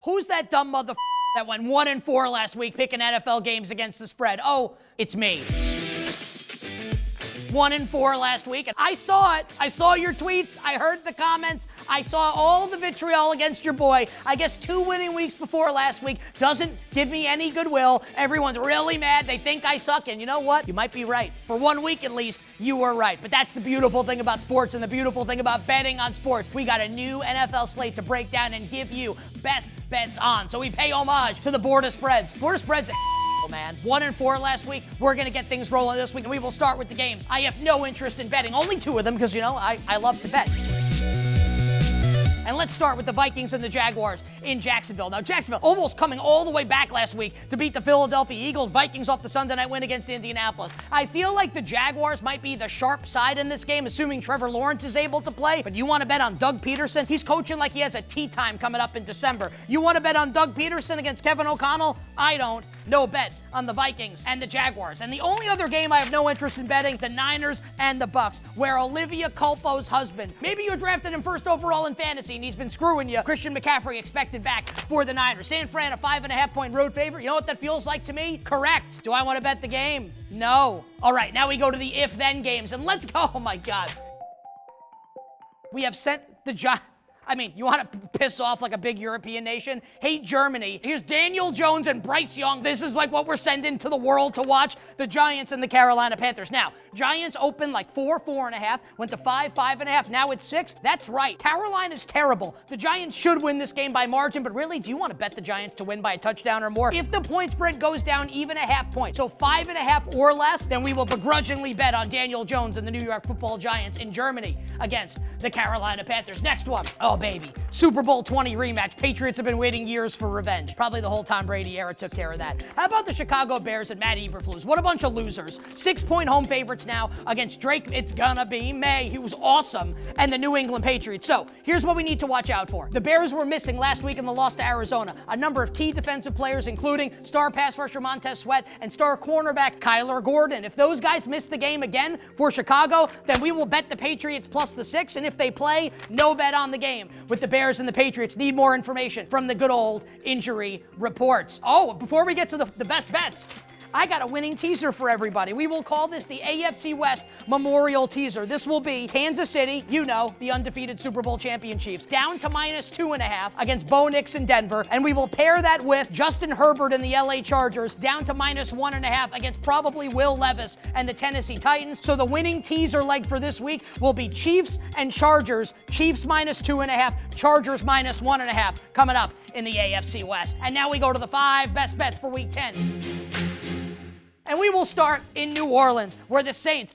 Who's that dumb mother that went 1-4 last week picking NFL games against the spread? Oh, it's me. 1-4 last week, and I saw it. I saw your tweets. I heard the comments. I saw all the vitriol against your boy. I guess 2 winning weeks before last week doesn't give me any goodwill. Everyone's really mad. They think I suck, and you know what? You might be right. For 1 week at least, you were right. But that's the beautiful thing about sports and the beautiful thing about betting on sports. We got a new NFL slate to break down and give you best bets on. So we pay homage to the board of spreads. Board of spreads, man. 1-4 last week. We're going to get things rolling this week, and we will start with the games. I have no interest in betting. Only 2 of them because, you know, I love to bet. And let's start with the Vikings and the Jaguars in Jacksonville. Now, Jacksonville almost coming all the way back last week to beat the Philadelphia Eagles. Vikings off the Sunday night win against Indianapolis. I feel like the Jaguars might be the sharp side in this game, assuming Trevor Lawrence is able to play. But you want to bet on Doug Peterson? He's coaching like he has a tea time coming up in December. You want to bet on Doug Peterson against Kevin O'Connell? I don't. No bet on the Vikings and the Jaguars. And the only other game I have no interest in betting, the Niners and the Bucks, where Olivia Culpo's husband, maybe you drafted him first overall in fantasy and he's been screwing you. Christian McCaffrey expected back for the Niners. San Fran, a 5.5-point road favorite. You know what that feels like to me? Correct. Do I want to bet the game? No. All right, now we go to the if-then games, and let's go. Oh, my God. We have sent the Giants. I mean, you want to piss off like a big European nation? Hate Germany. Here's Daniel Jones and Bryce Young. This is like what we're sending to the world to watch. The Giants and the Carolina Panthers. Now, Giants opened like 4.5, went to 5.5. Now it's 6. That's right. Carolina's terrible. The Giants should win this game by margin, but really, do you want to bet the Giants to win by a touchdown or more? If the point spread goes down even a half point, so 5.5 or less, then we will begrudgingly bet on Daniel Jones and the New York Football Giants in Germany against the Carolina Panthers. Next one. Oh, baby. Super Bowl 20 rematch. Patriots have been waiting years for revenge. Probably the whole Tom Brady era took care of that. How about the Chicago Bears and Matt Eberflus? What a bunch of losers. 6-point home favorites now against Drake. It's gonna be May. He was awesome. And the New England Patriots. So here's what we need to watch out for. The Bears were missing last week in the loss to Arizona. A number of key defensive players, including star pass rusher Montez Sweat and star cornerback Kyler Gordon. If those guys miss the game again for Chicago, then we will bet the Patriots plus the 6. And if they play, no bet on the game. With the Bears and the Patriots, need more information from the good old injury reports. Oh, before we get to the best bets, I got a winning teaser for everybody. We will call this the AFC West Memorial Teaser. This will be Kansas City, you know, the undefeated Super Bowl champion Chiefs, down to -2.5 against Bo Nix in Denver. And we will pair that with Justin Herbert and the LA Chargers, down to -1.5 against probably Will Levis and the Tennessee Titans. So the winning teaser leg for this week will be Chiefs and Chargers. Chiefs -2.5, Chargers -1.5 coming up in the AFC West. And now we go to the 5 best bets for Week 10. And we will start in New Orleans, where the Saints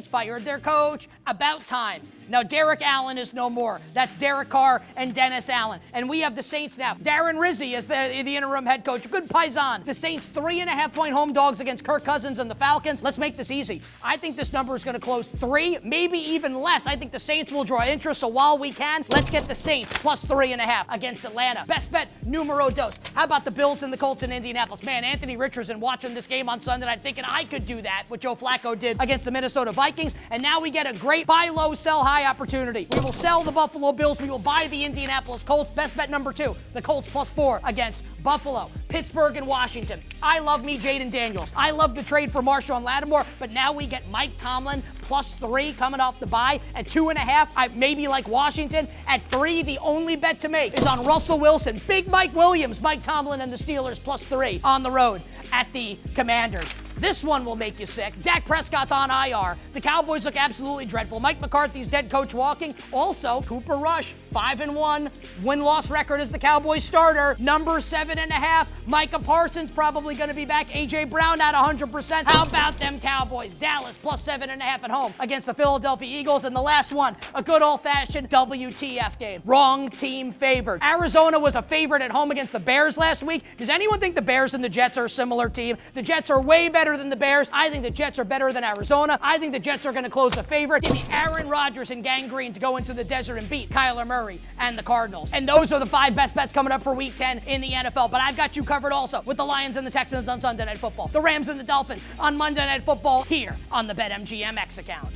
fired their coach. About time. Now, Derek Allen is no more. That's Derek Carr and Dennis Allen. And we have the Saints now. Darren Rizzi is the interim head coach. Good paisan. The Saints 3.5-point home dogs against Kirk Cousins and the Falcons. Let's make this easy. I think this number is going to close 3, maybe even less. I think the Saints will draw interest, so while we can, let's get the Saints plus 3.5 against Atlanta. Best bet, numero dos. How about the Bills and the Colts in Indianapolis? Man, Anthony Richardson watching this game on Sunday night thinking I could do that, what Joe Flacco did against the Minnesota Vikings. And now we get a great buy low, sell high opportunity. We will sell the Buffalo Bills. We will buy the Indianapolis Colts. Best bet number 2, the Colts plus 4 against Buffalo, Pittsburgh, and Washington. I love me Jaden Daniels. I love the trade for Marshawn Lattimore, but now we get Mike Tomlin plus 3 coming off the bye at 2.5. I maybe like Washington at 3. The only bet to make is on Russell Wilson. Big Mike Williams, Mike Tomlin and the Steelers plus 3 on the road at the Commanders. This one will make you sick. Dak Prescott's on IR. The Cowboys look absolutely dreadful. Mike McCarthy's dead coach walking. Also, Cooper Rush, 5-1. Win-loss record as the Cowboys starter. Number 7.5. Micah Parsons probably going to be back. A.J. Brown at 100%. How about them Cowboys? Dallas plus 7.5 at home against the Philadelphia Eagles. And the last one, a good old-fashioned WTF game. Wrong team favored. Arizona was a favorite at home against the Bears last week. Does anyone think the Bears and the Jets are a similar team? The Jets are way better than the Bears. I think the Jets are better than Arizona. I think the Jets are going to close a favorite. Give me Aaron Rodgers and Gang Green to go into the desert and beat Kyler Murray and the Cardinals. And those are the 5 best bets coming up for Week 10 in the NFL. But I've got you covered also with the Lions and the Texans on Sunday Night Football, the Rams and the Dolphins on Monday Night Football here on the BetMGM X account.